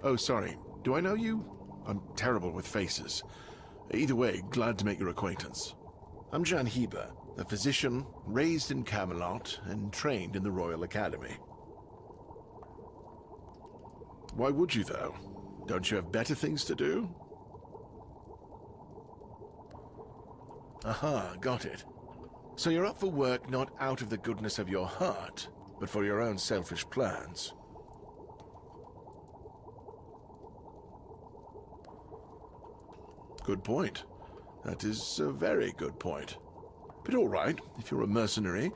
Oh, sorry. Do I know you? I'm terrible with faces. Either way, glad to make your acquaintance. I'm Jan Heber, a physician raised in Camelot and trained in the Royal Academy. Why would you, though? Don't you have better things to do? Aha, got it. So you're up for work not out of the goodness of your heart, but for your own selfish plans. Good point. That is a very good point. But all right, if you're a mercenary,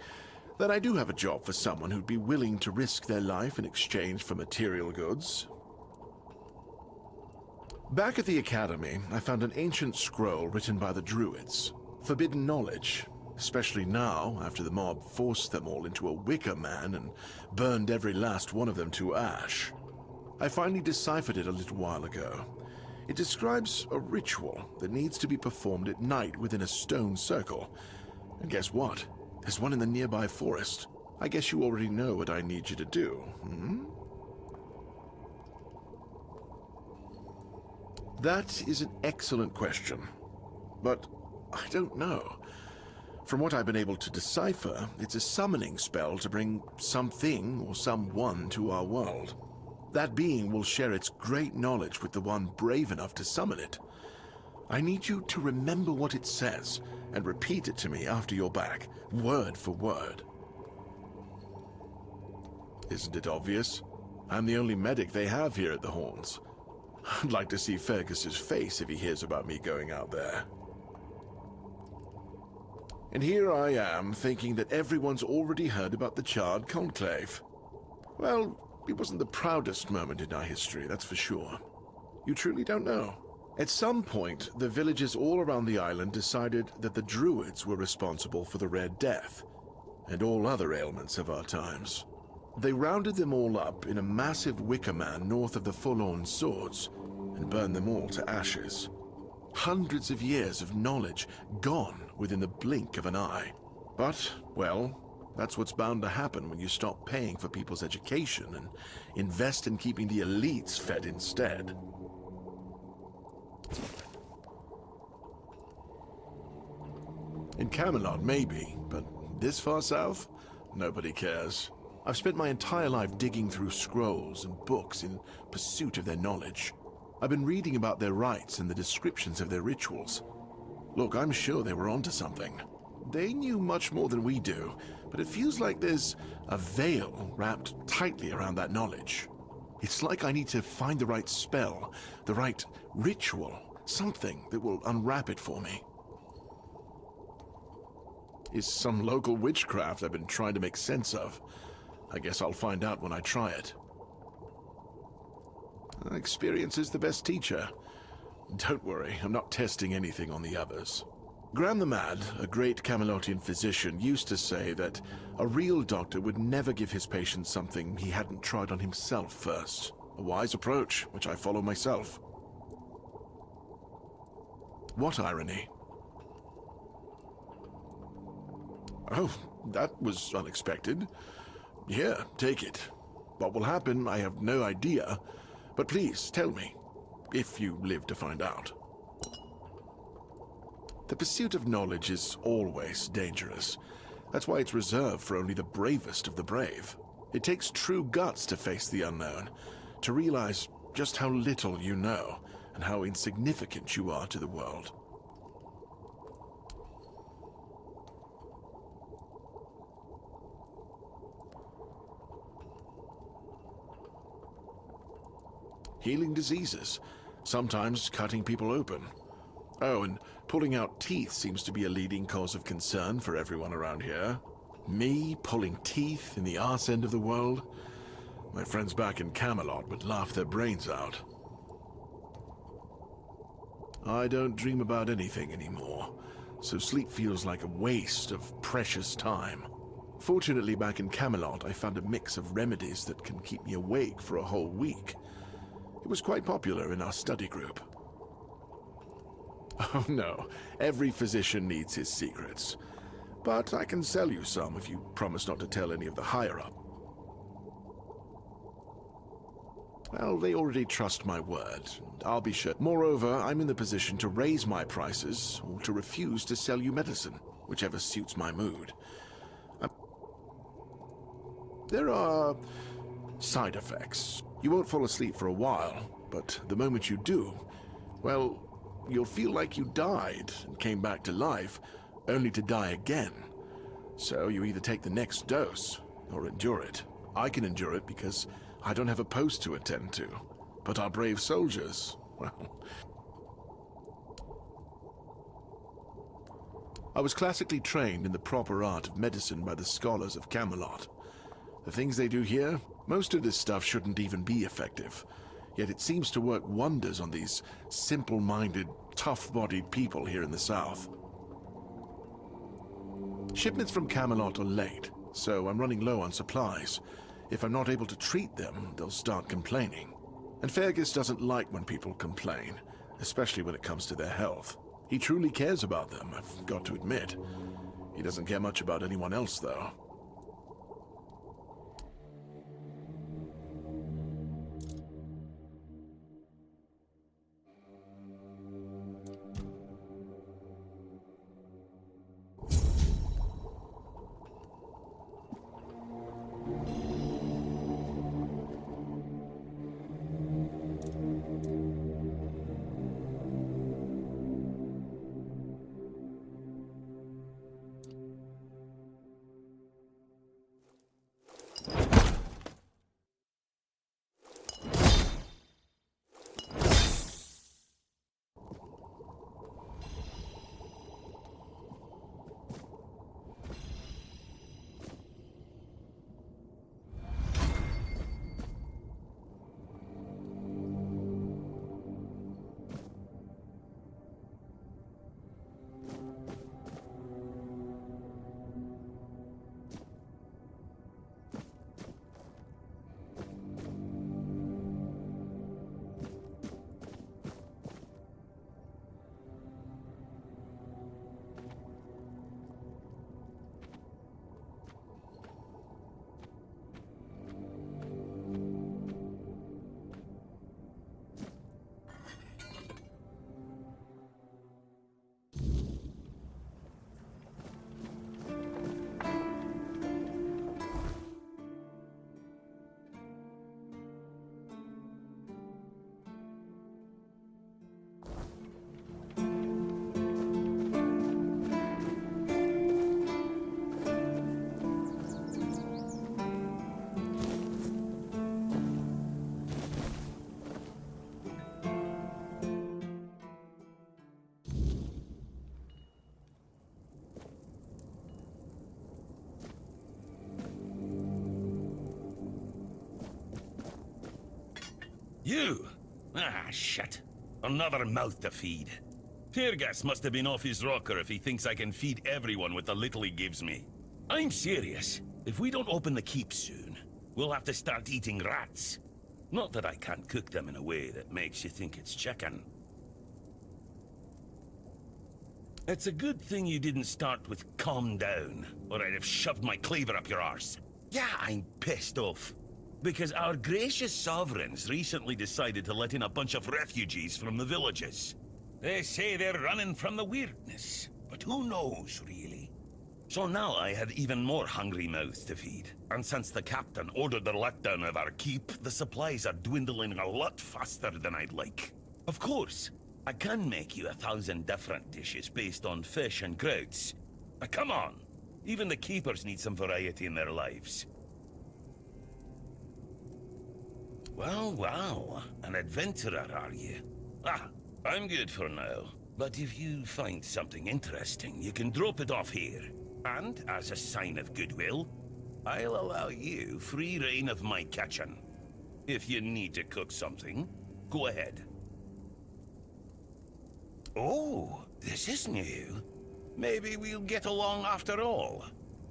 then I do have a job for someone who'd be willing to risk their life in exchange for material goods. Back at the Academy, I found an ancient scroll written by the Druids. Forbidden knowledge, especially now after the mob forced them all into a wicker man and burned every last one of them to ash. I finally deciphered it a little while ago. It describes a ritual that needs to be performed at night within a stone circle. And guess what? There's one in the nearby forest. I guess you already know what I need you to do, hmm? That is an excellent question, but I don't know. From what I've been able to decipher, it's a summoning spell to bring something or someone to our world. That being will share its great knowledge with the one brave enough to summon it. I need you to remember what it says and repeat it to me after you're back, word for word. Isn't it obvious? I'm the only medic they have here at the Horns. I'd like to see Fergus's face if he hears about me going out there. And here I am, thinking that everyone's already heard about the Charred Conclave. Well, it wasn't the proudest moment in our history, that's for sure. You truly don't know. At some point, the villagers all around the island decided that the Druids were responsible for the Red Death, and all other ailments of our times. They rounded them all up in a massive wicker man north of the Forlorn Swords, and burned them all to ashes. Hundreds of years of knowledge gone within the blink of an eye. But, well, that's what's bound to happen when you stop paying for people's education and invest in keeping the elites fed instead. In Camelot, maybe, but this far south? Nobody cares. I've spent my entire life digging through scrolls and books in pursuit of their knowledge. I've been reading about their rites and the descriptions of their rituals. Look, I'm sure they were onto something. They knew much more than we do, but it feels like there's a veil wrapped tightly around that knowledge. It's like I need to find the right spell, the right ritual, something that will unwrap it for me. It's some local witchcraft I've been trying to make sense of. I guess I'll find out when I try it. Experience is the best teacher. Don't worry, I'm not testing anything on the others. Graham the Mad, a great Camelotian physician, used to say that a real doctor would never give his patients something he hadn't tried on himself first. A wise approach, which I follow myself. What irony? Oh, that was unexpected. Here, take it. What will happen, I have no idea, but please tell me, if you live to find out. The pursuit of knowledge is always dangerous. That's why it's reserved for only the bravest of the brave. It takes true guts to face the unknown, to realize just how little you know and how insignificant you are to the world. Healing diseases, sometimes cutting people open. Oh, and pulling out teeth seems to be a leading cause of concern for everyone around here. Me pulling teeth in the arse end of the world? My friends back in Camelot would laugh their brains out. I don't dream about anything anymore, so sleep feels like a waste of precious time. Fortunately, back in Camelot, I found a mix of remedies that can keep me awake for a whole week. It was quite popular in our study group. Oh no, every physician needs his secrets. But I can sell you some if you promise not to tell any of the higher-up. Well, they already trust my word, and I'll be sure. Moreover, I'm in the position to raise my prices or to refuse to sell you medicine, whichever suits my mood. There are side effects. You won't fall asleep for a while, but the moment you do, well, you'll feel like you died and came back to life, only to die again. So you either take the next dose or endure it. I can endure it because I don't have a post to attend to. But our brave soldiers, well... I was classically trained in the proper art of medicine by the scholars of Camelot. The things they do here, most of this stuff shouldn't even be effective. Yet it seems to work wonders on these simple-minded, tough-bodied people here in the south. Shipments from Camelot are late, so I'm running low on supplies. If I'm not able to treat them, they'll start complaining. And Fergus doesn't like when people complain, especially when it comes to their health. He truly cares about them, I've got to admit. He doesn't care much about anyone else, though. You? Ah, shit. Another mouth to feed. Fergus must have been off his rocker if he thinks I can feed everyone with the little he gives me. I'm serious. If we don't open the keep soon, we'll have to start eating rats. Not that I can't cook them in a way that makes you think it's chicken. It's a good thing you didn't start with calm down, or I'd have shoved my cleaver up your arse. Yeah, I'm pissed off. Because our gracious sovereigns recently decided to let in a bunch of refugees from the villages. They say they're running from the weirdness, but who knows, really? So now I have even more hungry mouths to feed. And since the captain ordered the letdown of our keep, the supplies are dwindling a lot faster than I'd like. Of course, I can make you 1,000 different dishes based on fish and crowds. But come on, even the keepers need some variety in their lives. Well, well, an adventurer, are you? Ah, I'm good for now. But if you find something interesting, you can drop it off here. And, as a sign of goodwill, I'll allow you free reign of my kitchen. If you need to cook something, go ahead. Oh, this is new. Maybe we'll get along after all.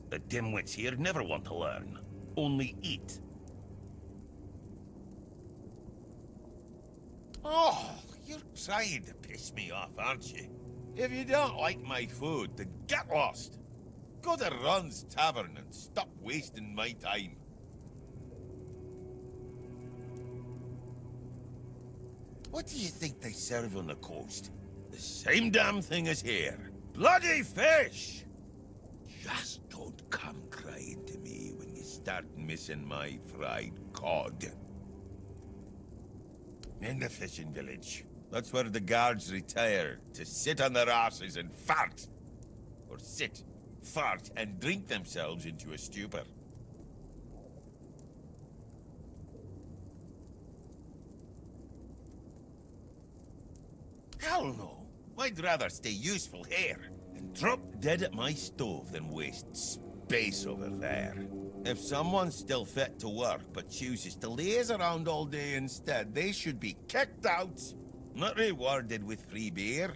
The dimwits here never want to learn, only eat. Oh, you're trying to piss me off, aren't you? If you don't like my food, then get lost. Go to Ron's Tavern and stop wasting my time. What do you think they serve on the coast? The same damn thing as here. Bloody fish! Just don't come crying to me when you start missing my fried cod. In the fishing village. That's where the guards retire to sit on their asses and fart. Or sit, fart, and drink themselves into a stupor. Hell no. I'd rather stay useful here and drop dead at my stove than waste space over there. If someone's still fit to work but chooses to laze around all day instead, they should be kicked out, not rewarded with free beer.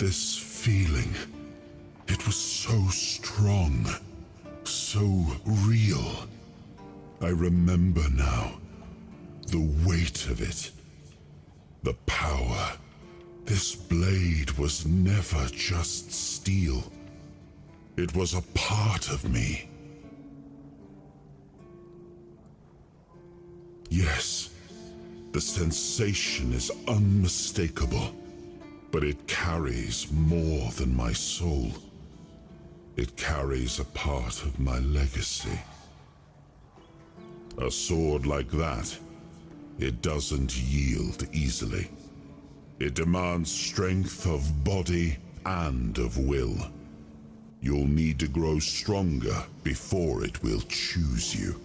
This feeling, it was so strong, so real. I remember now, the weight of it, the power. This blade was never just steel. It was a part of me. Yes, the sensation is unmistakable, but it carries more than my soul. It carries a part of my legacy. A sword like that, it doesn't yield easily. It demands strength of body and of will. You'll need to grow stronger before it will choose you.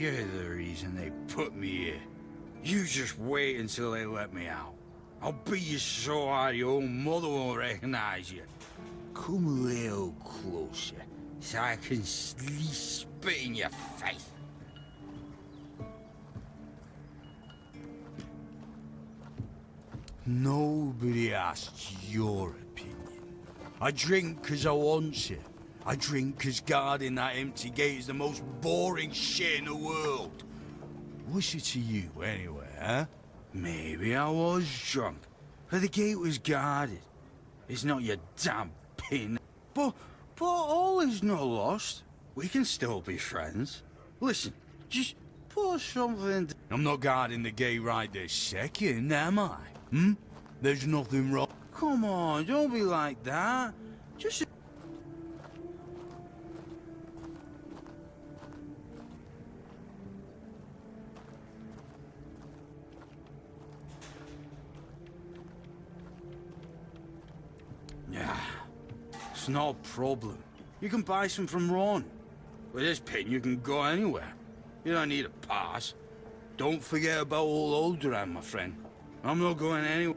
You're the reason they put me here. You just wait until they let me out. I'll beat you so hard your own mother won't recognize you. Come a little closer so I can at least spit in your face. Nobody asked your opinion. I drink 'cause I want to. I drink 'cause guarding that empty gate is the most boring shit in the world. What's it to you, anyway, huh? Maybe I was drunk, but the gate was guarded. It's not your damn pin. But all is not lost. We can still be friends. Listen, just put something... I'm not guarding the gate right this second, am I? There's nothing wrong. Come on, don't be like that. Just... Yeah, it's not a problem. You can buy some from Ron. With this pin, you can go anywhere. You don't need a pass. Don't forget about old Oldran, my friend. I'm not going anywhere.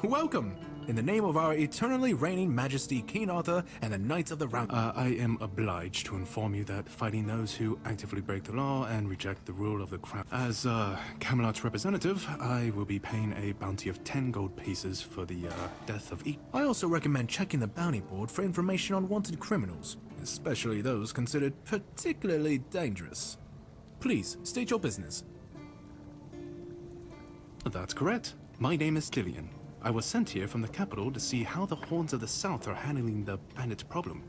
Welcome. In the name of our eternally reigning majesty, King Arthur, and the Knights of the Round... I am obliged to inform you that fighting those who actively break the law and reject the rule of the crown. As Camelot's representative, I will be paying a bounty of 10 gold pieces for the death of each. I also recommend checking the bounty board for information on wanted criminals, especially those considered particularly dangerous. Please, state your business. That's correct. My name is Lillian. I was sent here from the capital to see how the Horns of the South are handling the bandits' problem.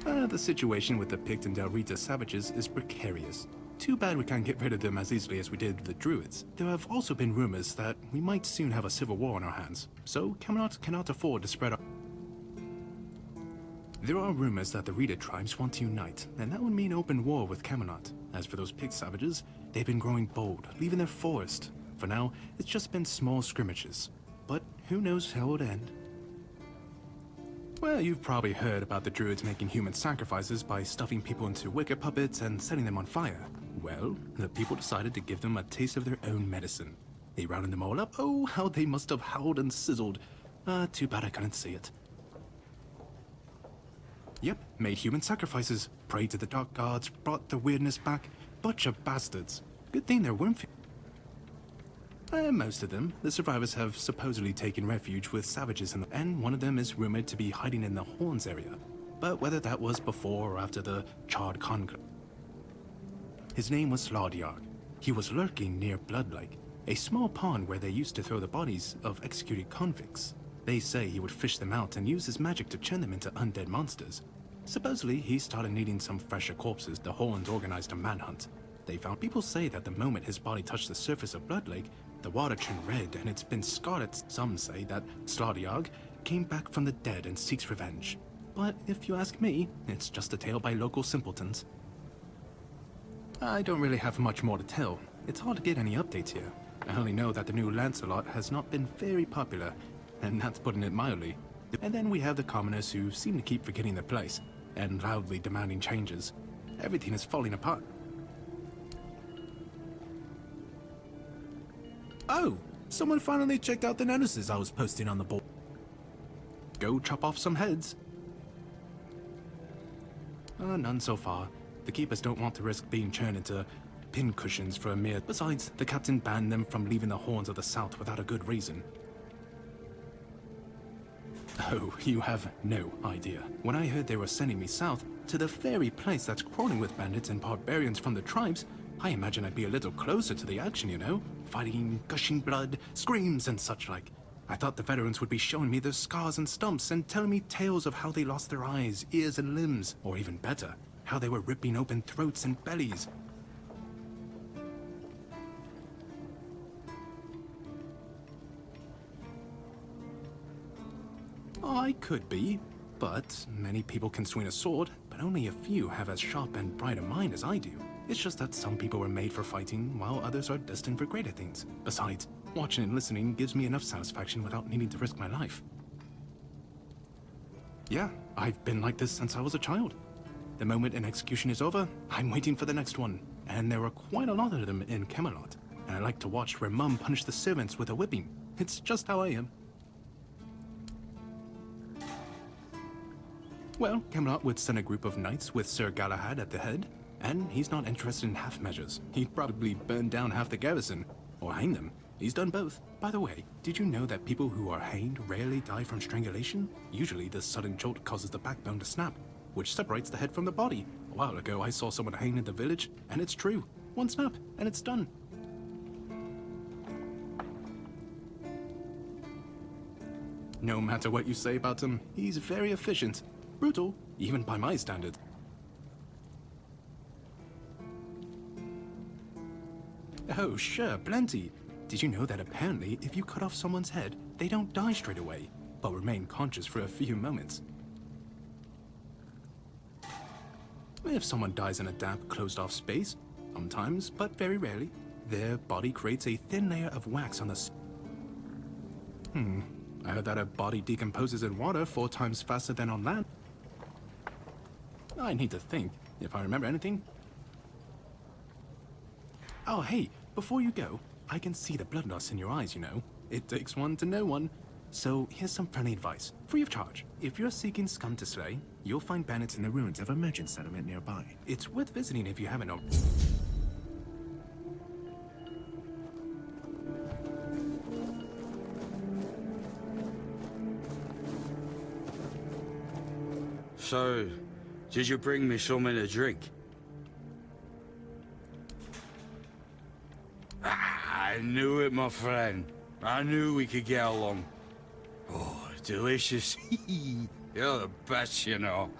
The situation with the Pict and Del Rita savages is precarious. Too bad we can't get rid of them as easily as we did with the Druids. There have also been rumors that we might soon have a civil war on our hands, so Camelot cannot afford to spread our... There are rumors that the Rita tribes want to unite, and that would mean open war with Camelot. As for those Pict savages, they've been growing bold, leaving their forest. For now, it's just been small skirmishes. But who knows how it would end? Well, you've probably heard about the Druids making human sacrifices by stuffing people into wicker puppets and setting them on fire. Well, the people decided to give them a taste of their own medicine. They rounded them all up. Oh, how they must have howled and sizzled. Too bad I couldn't see it. Yep, made human sacrifices, prayed to the dark gods, brought the weirdness back. Bunch of bastards. Good thing there weren't most of them, the survivors have supposedly taken refuge with savages and one of them is rumored to be hiding in the Horns area. But whether that was before or after the Charred Conclave. His name was Slaudiarg. He was lurking near Blood Lake, a small pond where they used to throw the bodies of executed convicts. They say he would fish them out and use his magic to turn them into undead monsters. Supposedly, he started needing some fresher corpses. The Horns organized a manhunt. They found people say that the moment his body touched the surface of Blood Lake, the water turned red and it's been scarred. Some say that Slaudiarg came back from the dead and seeks revenge. But if you ask me, it's just a tale by local simpletons. I don't really have much more to tell. It's hard to get any updates here. I only know that the new Lancelot has not been very popular, and that's putting it mildly. And then we have the commoners who seem to keep forgetting their place, and loudly demanding changes. Everything is falling apart. Oh, someone finally checked out the notices I was posting on the board. Go chop off some heads. None so far. The keepers don't want to risk being turned into pincushions for a mere... Besides, the captain banned them from leaving the Horns of the South without a good reason. Oh, you have no idea. When I heard they were sending me south, to the very place that's crawling with bandits and barbarians from the tribes, I imagine I'd be a little closer to the action, you know? Fighting, gushing blood, screams and such like. I thought the veterans would be showing me their scars and stumps and telling me tales of how they lost their eyes, ears and limbs, or even better, how they were ripping open throats and bellies. I could be, but many people can swing a sword, but only a few have as sharp and bright a mind as I do. It's just that some people were made for fighting, while others are destined for greater things. Besides, watching and listening gives me enough satisfaction without needing to risk my life. Yeah, I've been like this since I was a child. The moment an execution is over, I'm waiting for the next one. And there are quite a lot of them in Camelot. And I like to watch where Mum punished the servants with a whipping. It's just how I am. Well, Camelot would send a group of knights with Sir Galahad at the head, and he's not interested in half measures. He'd probably burn down half the garrison, or hang them. He's done both. By the way, did you know that people who are hanged rarely die from strangulation? Usually the sudden jolt causes the backbone to snap, which separates the head from the body. A while ago I saw someone hanged in the village, and it's true. One snap, and it's done. No matter what you say about him, he's very efficient. Brutal, even by my standard. Oh, sure, plenty. Did you know that apparently if you cut off someone's head, they don't die straight away, but remain conscious for a few moments? If someone dies in a damp, closed-off space, sometimes, but very rarely, their body creates a thin layer of wax on the... I heard that a body decomposes in water 4 times faster than on land. I need to think, if I remember anything. Oh, hey, before you go, I can see the blood loss in your eyes, you know. It takes one to know one. So here's some friendly advice, free of charge. If you're seeking scum to slay, you'll find bandits in the ruins of a merchant settlement nearby. It's worth visiting if you haven't already. So, did you bring me something to drink? I knew it, my friend. I knew we could get along. Oh, delicious. You're the best, you know.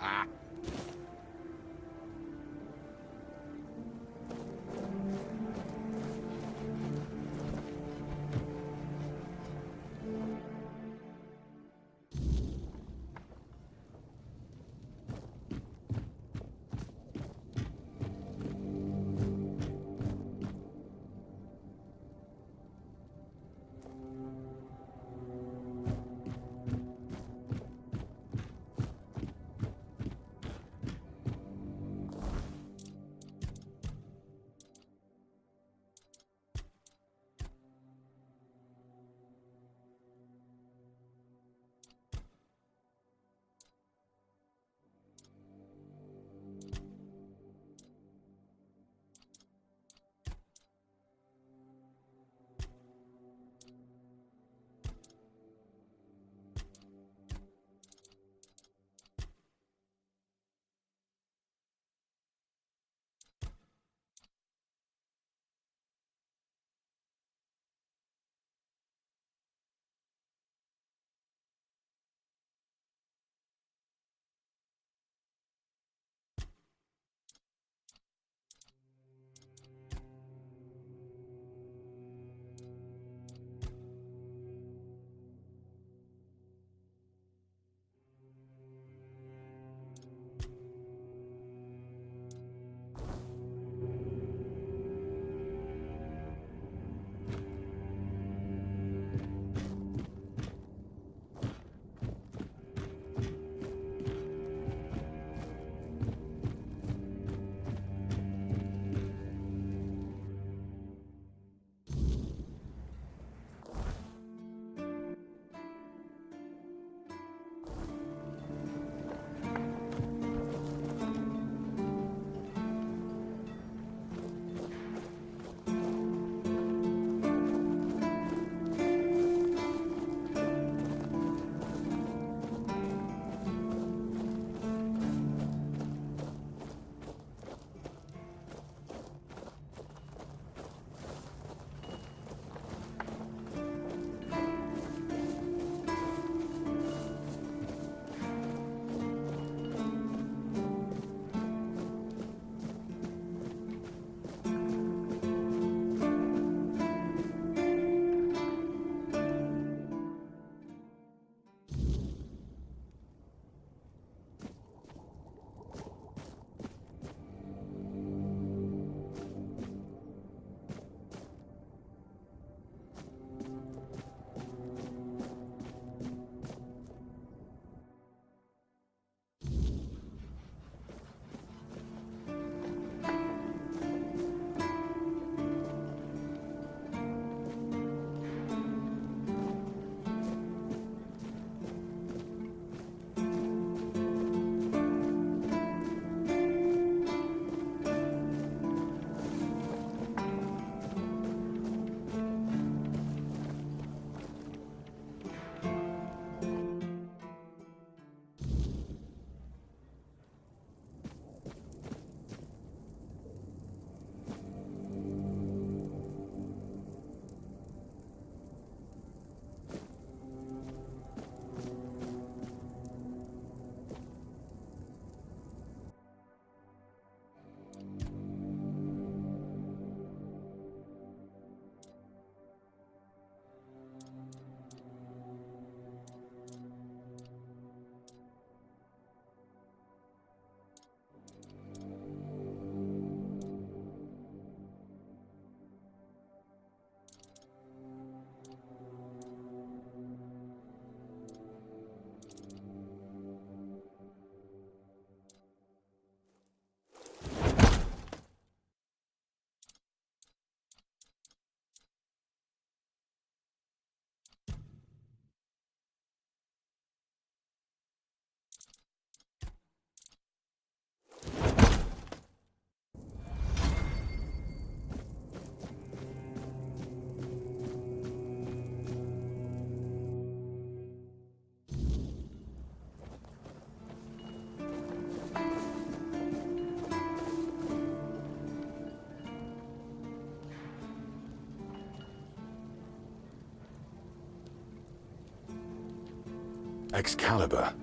Excalibur.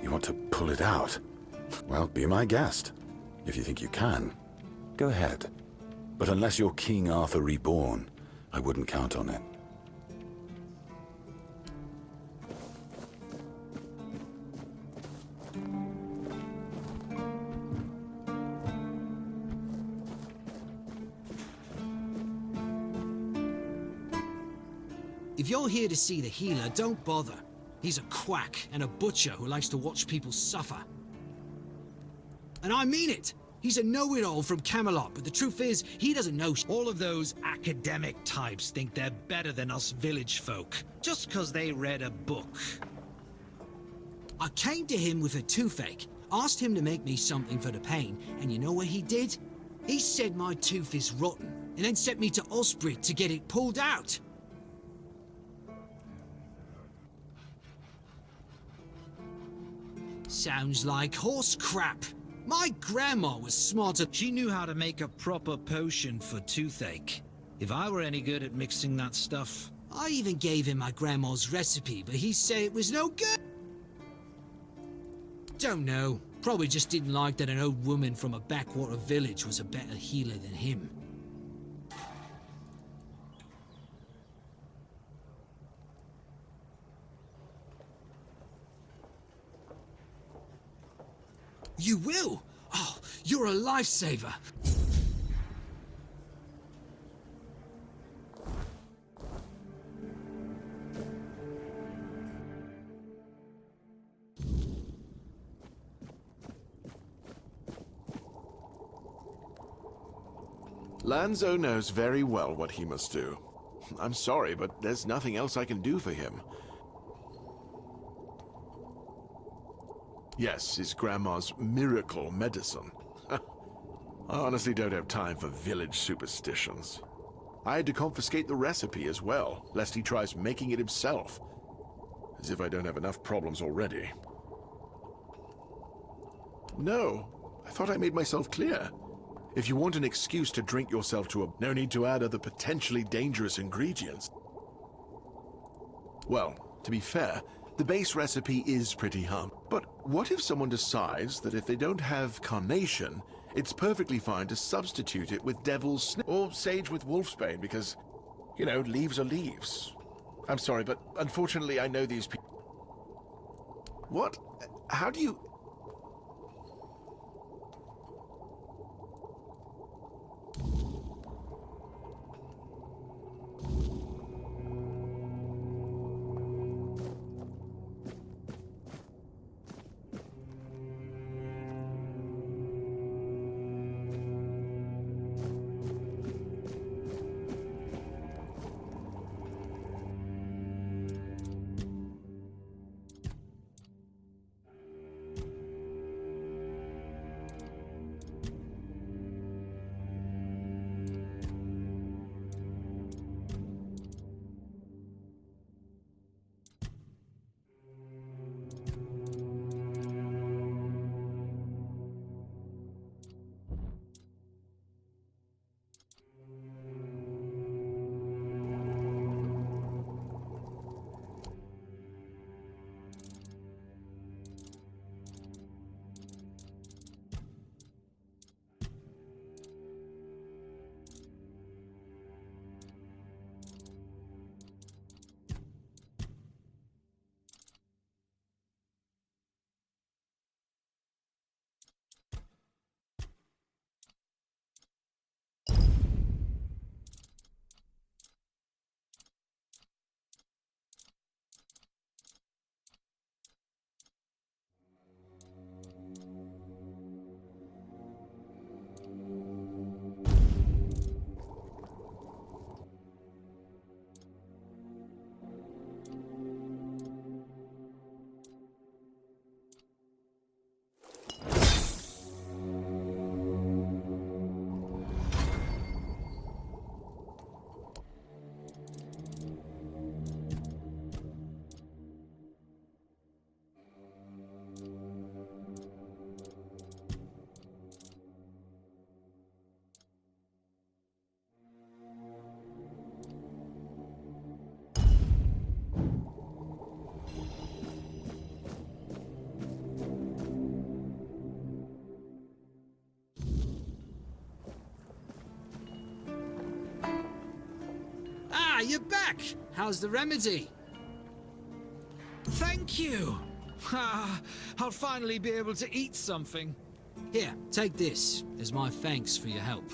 You want to pull it out? Well, be my guest. If you think you can, go ahead. But unless you're King Arthur reborn, I wouldn't count on it. If you're here to see the healer, don't bother. He's a quack and a butcher who likes to watch people suffer. And I mean it! He's a know-it-all from Camelot, but the truth is, he doesn't know all of those academic types think they're better than us village folk, just 'cause they read a book. I came to him with a toothache, asked him to make me something for the pain, and you know what he did? He said my tooth is rotten, and then sent me to Osprey to get it pulled out. Sounds like horse crap. My grandma was smarter. She knew how to make a proper potion for toothache. If I were any good at mixing that stuff. I even gave him my grandma's recipe, but he said it was no good. Don't know. Probably just didn't like that an old woman from a backwater village was a better healer than him. You will? Oh, you're a lifesaver. Lanzo knows very well what he must do. I'm sorry, but there's nothing else I can do for him. Yes, his grandma's miracle medicine. I honestly don't have time for village superstitions. I had to confiscate the recipe as well, lest he tries making it himself. As if I don't have enough problems already. No, I thought I made myself clear. If you want an excuse to drink yourself to a... no need to add other potentially dangerous ingredients. Well, to be fair, the base recipe is pretty hum. But what if someone decides that if they don't have carnation, it's perfectly fine to substitute it with devil's snip or sage with wolfsbane because, you know, leaves are leaves. I'm sorry, but unfortunately I know these people. What? How do you... you're back. How's the remedy? Thank you. I'll finally be able to eat something. Here, take this as my thanks for your help.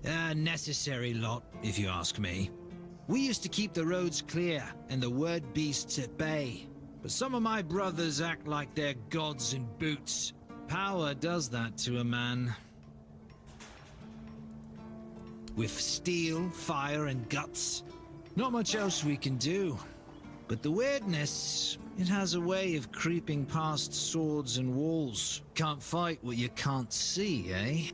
A necessary lot, if you ask me. We used to keep the roads clear and the word beasts at bay. But some of my brothers act like they're gods in boots. Power does that to a man. With steel, fire, and guts. Not much else we can do. But the weirdness, it has a way of creeping past swords and walls. Can't fight what you can't see, eh?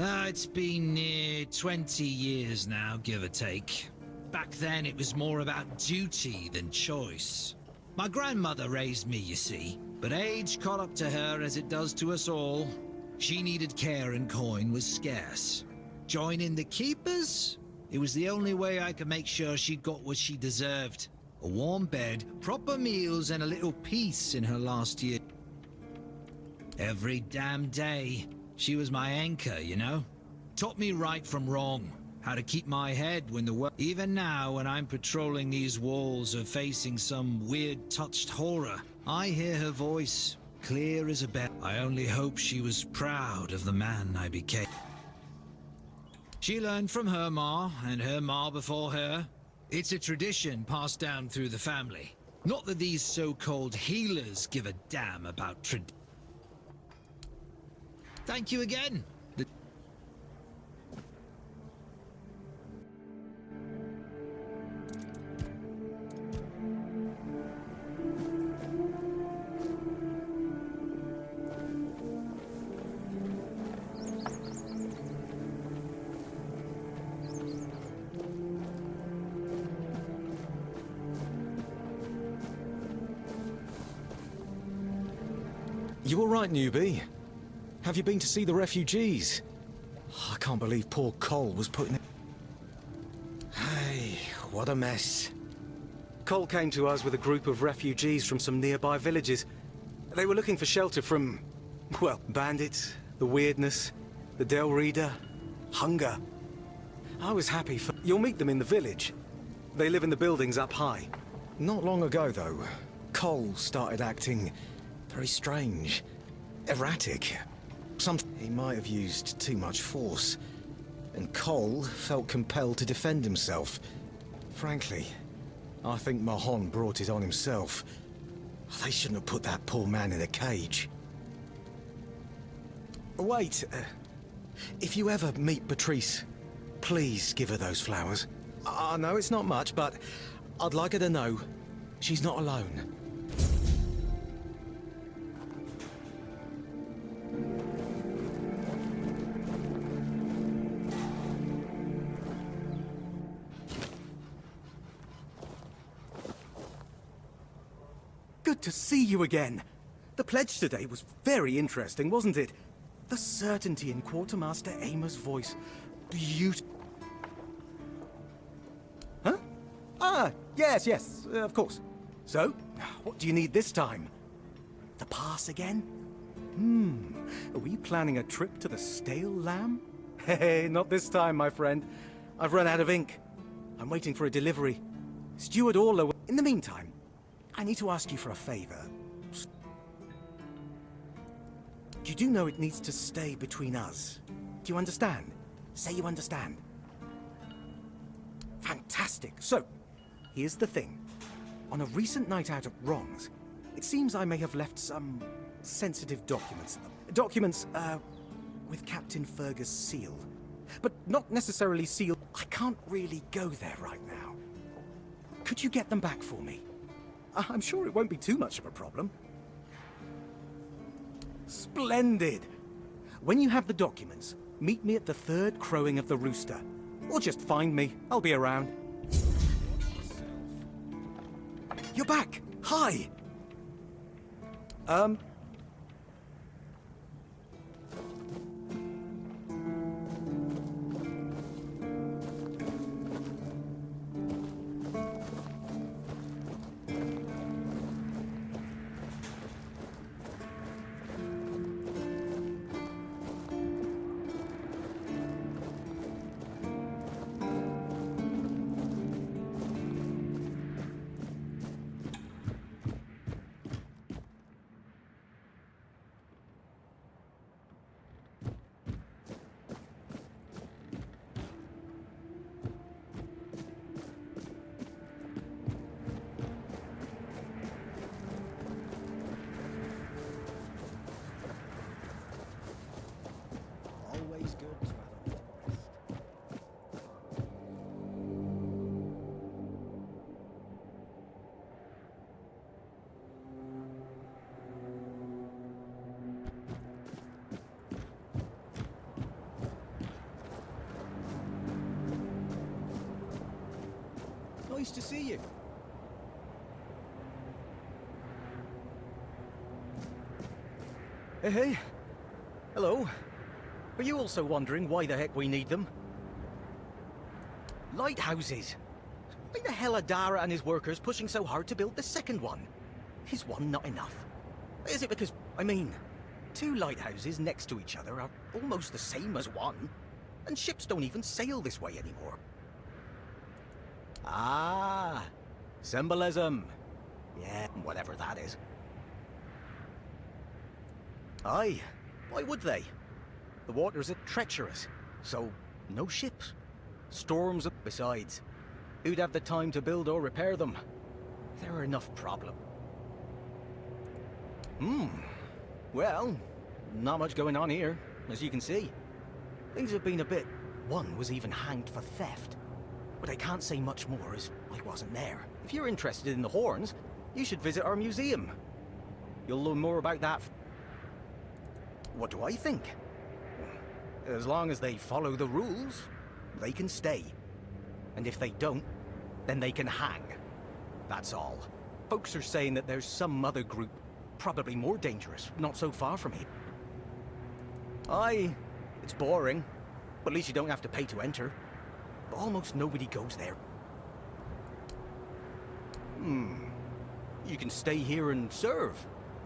It's been near 20 years now, give or take. Back then it was more about duty than choice. My grandmother raised me, you see, but age caught up to her as it does to us all. She needed care and coin was scarce. Joining the Keepers? It was the only way I could make sure she got what she deserved. A warm bed, proper meals, and a little peace in her last year. Every damn day. She was my anchor, you know? Taught me right from wrong. How to keep my head when the world... Even now, when I'm patrolling these walls or facing some weird touched horror, I hear her voice, clear as a bell. I only hope she was proud of the man I became. She learned from her ma, and her ma before her. It's a tradition passed down through the family. Not that these so-called healers give a damn about tradition. Thank you again. You all right, newbie? Have you been to see the refugees? I can't believe poor Cole was put in... Hey, what a mess. Cole came to us with a group of refugees from some nearby villages. They were looking for shelter from, well, bandits, the weirdness, the Del Reader, hunger. I was happy for... You'll meet them in the village. They live in the buildings up high. Not long ago, though, Cole started acting very strange, erratic. He might have used too much force, and Cole felt compelled to defend himself. Frankly, I think Mahon brought it on himself. They shouldn't have put that poor man in a cage. Wait, if you ever meet Patrice, please give her those flowers. I know it's not much, but I'd like her to know she's not alone. Good to see you again. The pledge today was very interesting, wasn't it? The certainty in Quartermaster Aymer's voice. Beautiful. Huh? Ah, yes, of course. So, what do you need this time? The pass again? Are we planning a trip to the Stale Lamb? Hey, not this time, my friend. I've run out of ink. I'm waiting for a delivery. Steward Orlo... In the meantime, I need to ask you for a favor. You do know it needs to stay between us. Do you understand? Say you understand. Fantastic. So, here's the thing. On a recent night out at Wrongs, it seems I may have left some sensitive documents. Documents, with Captain Fergus' seal. But not necessarily sealed. I can't really go there right now. Could you get them back for me? I'm sure it won't be too much of a problem. Splendid! When you have the documents, meet me at the third crowing of the rooster. Or just find me. I'll be around. You're back! Hi! Nice to see you. Hey. Hello. Are you also wondering why the heck we need them? Lighthouses. Why the hell are Dara and his workers pushing so hard to build the second one? Is one not enough? Is it because, I mean, two lighthouses next to each other are almost the same as one, and ships don't even sail this way anymore? Ah, symbolism. Yeah, whatever that is. Aye, why would they? The waters are treacherous, so no ships. Storms, besides. Who'd have the time to build or repair them? There are enough problems. Well, not much going on here, as you can see. Things have been a bit... One was even hanged for theft. But I can't say much more as I wasn't there. If you're interested in the horns, you should visit our museum. You'll learn more about that. What do I think? As long as they follow the rules, they can stay. And if they don't, then they can hang. That's all. Folks are saying that there's some other group, probably more dangerous, not so far from here. Aye, it's boring, but at least you don't have to pay to enter. But almost nobody goes there. You can stay here and serve.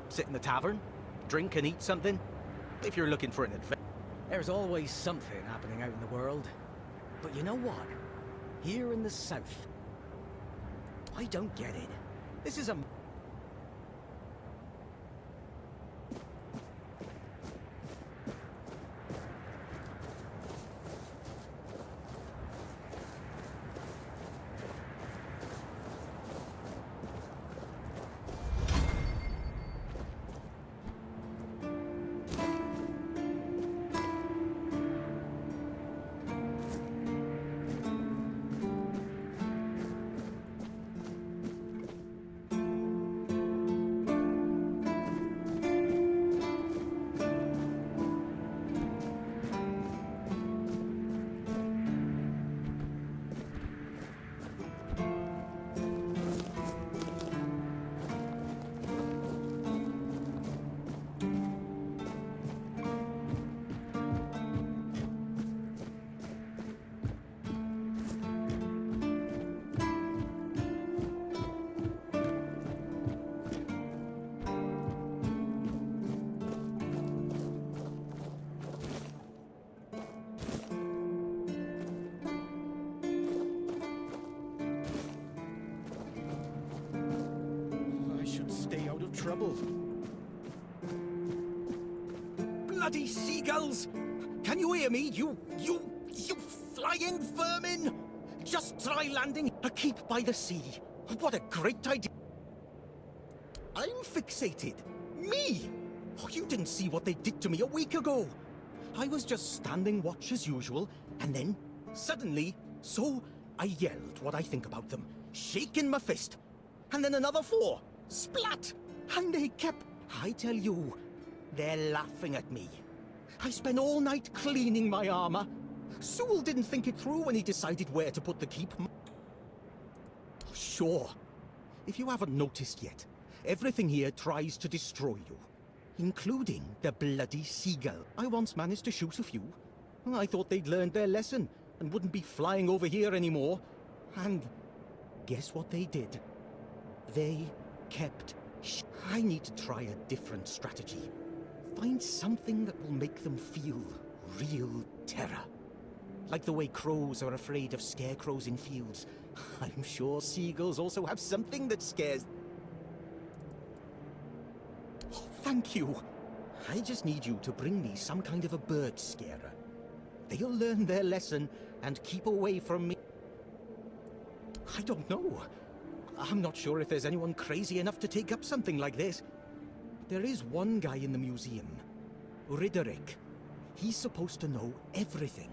Sit in the tavern, drink and eat something, if you're looking for an adventure. There's always something happening out in the world. But you know what? Here in the south, I don't get it. This is a... trouble. Bloody seagulls! Can you hear me? You flying vermin! Just try landing a keep by the sea. What a great idea. I'm fixated. Me! Oh, you didn't see what they did to me a week ago. I was just standing watch as usual, and then, suddenly, so I yelled what I think about them, shaking my fist. And then another 4. Splat! And they kept... I tell you, they're laughing at me. I spent all night cleaning my armor. Sewell didn't think it through when he decided where to put the keep. Sure. If you haven't noticed yet, everything here tries to destroy you. Including the bloody seagull. I once managed to shoot a few. I thought they'd learned their lesson and wouldn't be flying over here anymore. And guess what they did? They kept... I need to try a different strategy. Find something that will make them feel real terror. Like the way crows are afraid of scarecrows in fields. I'm sure seagulls also have something that scares... Oh, thank you. I just need you to bring me some kind of a bird scarer. They'll learn their lesson and keep away from me. I don't know. I'm not sure if there's anyone crazy enough to take up something like this. There is one guy in the museum, Riderick. He's supposed to know everything.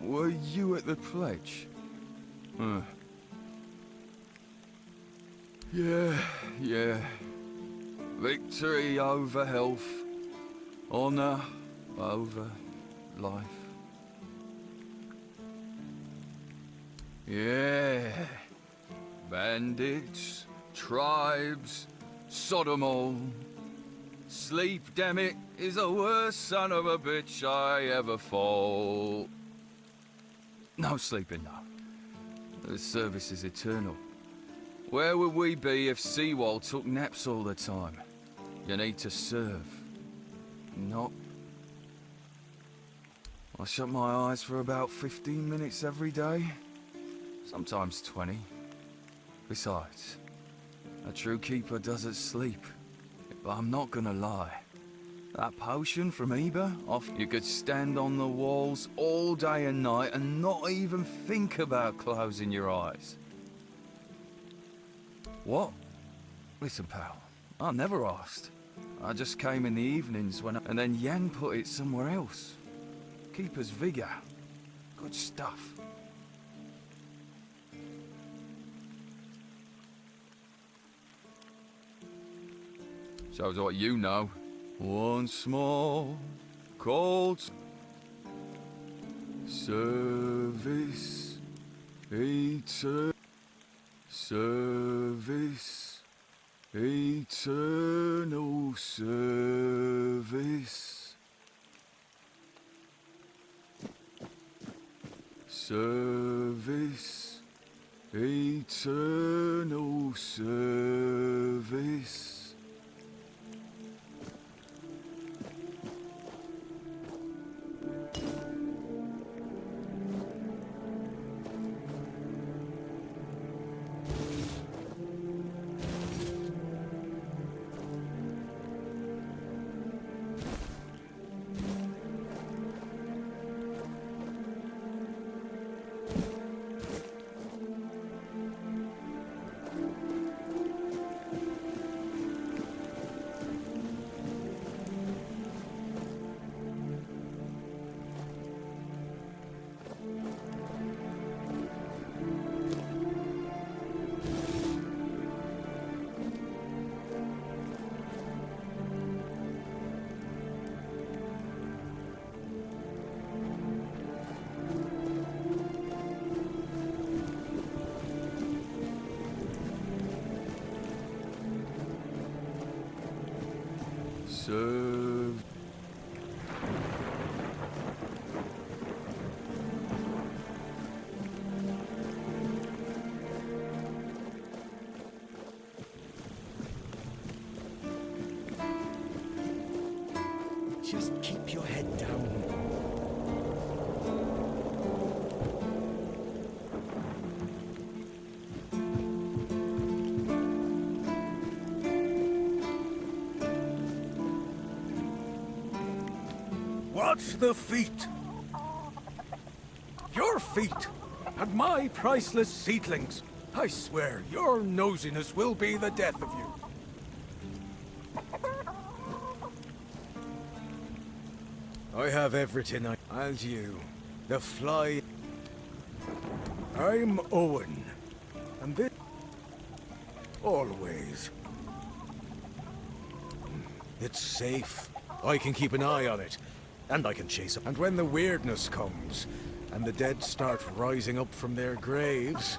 Were you at the pledge? Yeah. Victory over health. Honor over life. Yeah. Bandits, tribes, Sodom all. Sleep, damn it, is the worst son of a bitch I ever fought. No sleeping, no. The service is eternal. Where would we be if Seawall took naps all the time? You need to serve. Not... I shut my eyes for about 15 minutes every day. Sometimes 20. Besides, a true keeper doesn't sleep. But I'm not gonna lie. That potion from Eber, you could stand on the walls all day and night and not even think about closing your eyes. What? Listen, pal, I never asked. I just came in the evenings and then Yan put it somewhere else. Keeper's vigor. Good stuff. Shows what you know. Once more, called service, service, eternal service, service, eternal service. Serve. Just keep your head down. What's the feat? Your feet and my priceless seedlings. I swear, your nosiness will be the death of you. I have everything and you, the fly. I'm Owen, and this always. It's safe. I can keep an eye on it. And I can chase it. And when the weirdness comes, and the dead start rising up from their graves,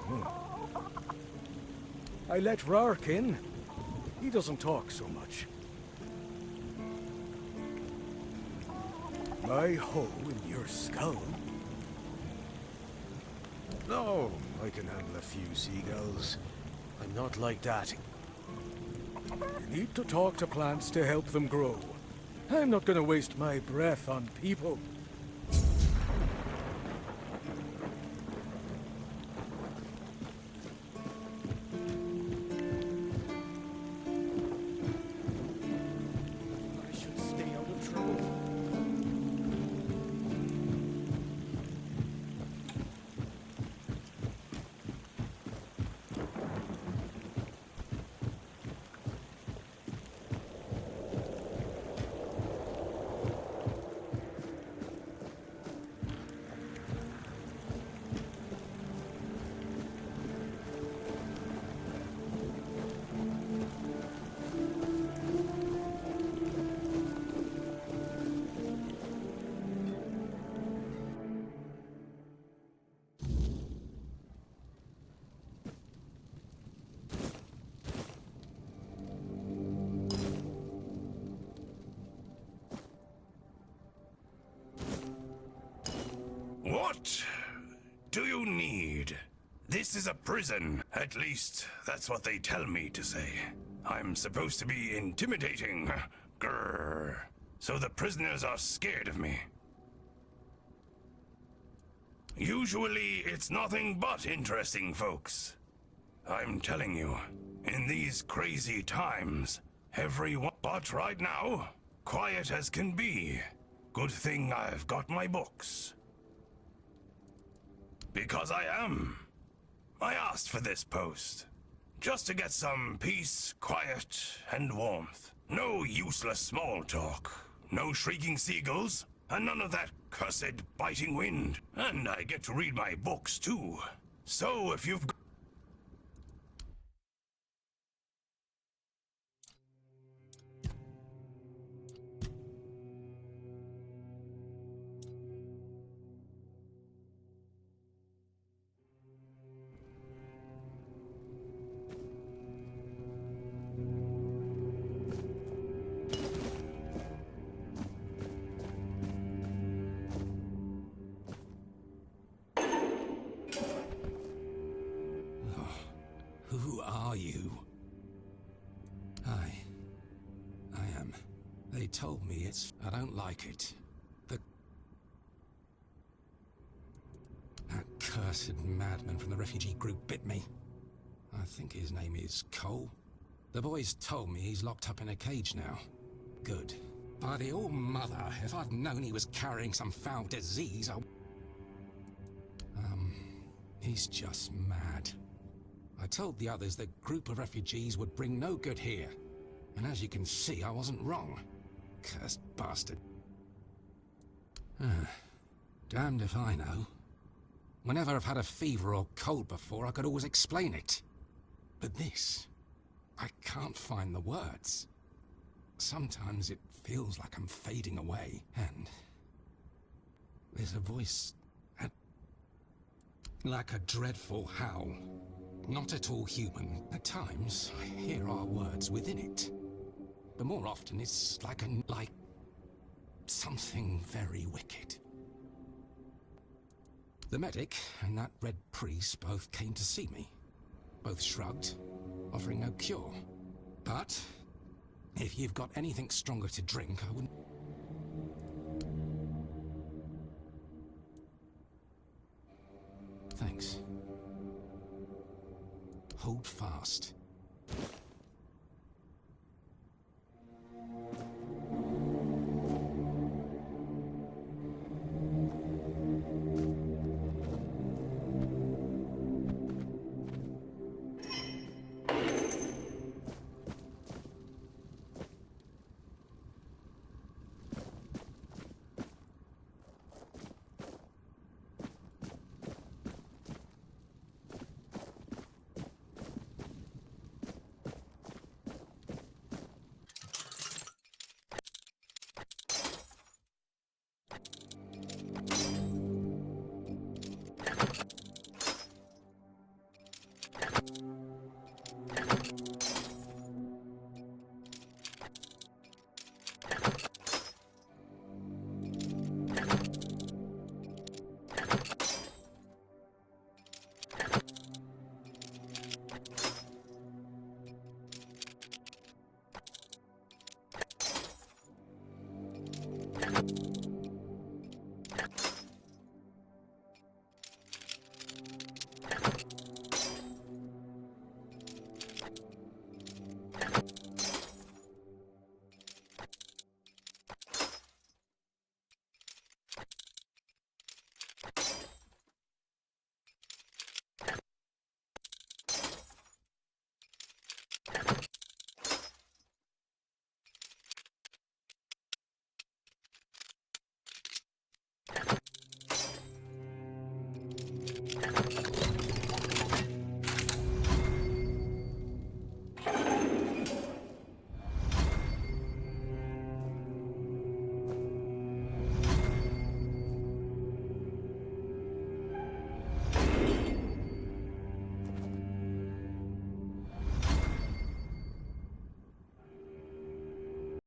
I let Rark in. He doesn't talk so much. My hoe in your skull? No, I can handle a few seagulls. I'm not like that. You need to talk to plants to help them grow. I'm not gonna waste my breath on people. I should stay out of trouble. What do you need? This is a prison. At least, that's what they tell me to say. I'm supposed to be intimidating. Grrr. So the prisoners are scared of me. Usually, it's nothing but interesting folks. I'm telling you, in these crazy times, everyone... But right now, quiet as can be. Good thing I've got my books. Because I asked for this post. Just to get some peace, quiet, and warmth. No useless small talk. No shrieking seagulls. And none of that cursed biting wind. And I get to read my books too. So if you've... Who are you? I am. They told me it's... I don't like it. That cursed madman from the refugee group bit me. I think his name is Cole. The boys told me he's locked up in a cage now. Good. By the all-mother, if I'd known he was carrying some foul disease, he's just mad. I told the others the group of refugees would bring no good here. And as you can see, I wasn't wrong. Cursed bastard. Damned if I know. Whenever I've had a fever or cold before, I could always explain it. But this, I can't find the words. Sometimes it feels like I'm fading away, and there's a voice like a dreadful howl. Not at all human. At times, I hear our words within it. But more often, it's like something very wicked. The medic and that red priest both came to see me. Both shrugged, offering no cure. But if you've got anything stronger to drink, I wouldn't... Thanks. Hold fast.